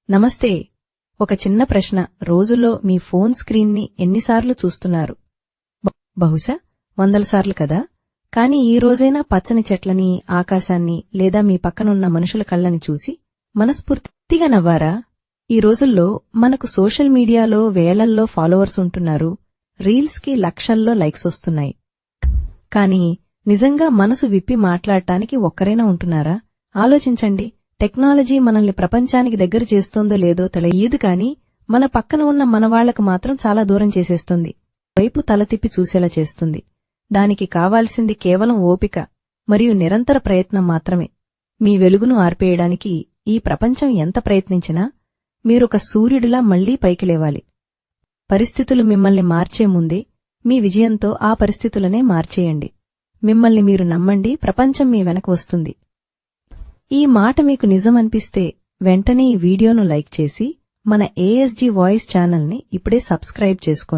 నమస్తే. ఒక చిన్న ప్రశ్న. రోజులో మీ ఫోన్ స్క్రీన్ని ఎన్నిసార్లు చూస్తున్నారు? బహుశా 100 సార్లు కదా. కాని ఈ రోజైనా పచ్చని చెట్లని, ఆకాశాన్ని లేదా మీ పక్కనున్న మనుషుల కళ్ళని చూసి మనస్ఫూర్తిగా నవ్వారా? ఈ రోజుల్లో మనకు సోషల్ మీడియాలో వేలల్లో ఫాలోవర్స్ ఉంటున్నారు, రీల్స్ కి లక్షల్లో లైక్స్ వస్తున్నాయి. కాని నిజంగా మనసు విప్పి మాట్లాడటానికి ఒక్కరైనా ఉంటున్నారా? ఆలోచించండి. టెక్నాలజీ మనల్ని ప్రపంచానికి దగ్గర చేస్తోందో లేదో తెలియదు కాని మన పక్కన ఉన్న మనవాళ్లకు మాత్రం చాలా దూరం చేసేస్తుంది, వైపు తల తిప్పి చూసేలా చేస్తుంది. దానికి కావాల్సింది కేవలం ఓపిక మరియు నిరంతర ప్రయత్నం మాత్రమే. మీ వెలుగును ఆర్పేయడానికి ఈ ప్రపంచం ఎంత ప్రయత్నించినా మీరొక సూర్యుడిలా మళ్లీ పైకి లేవాలి. పరిస్థితులు మిమ్మల్ని మార్చే ముందే మీ విజయంతో ఆ పరిస్థితులనే మార్చేయండి. మిమ్మల్ని మీరు నమ్మండి, ప్రపంచం మీ వెనక వస్తుంది. ఈ మాట మీకు నిజమనిపిస్తే వెంటనే ఈ వీడియోను లైక్ చేసి మన ASG వాయిస్ ఛానల్ని ఇప్పుడే సబ్స్క్రైబ్ చేసుకోండి.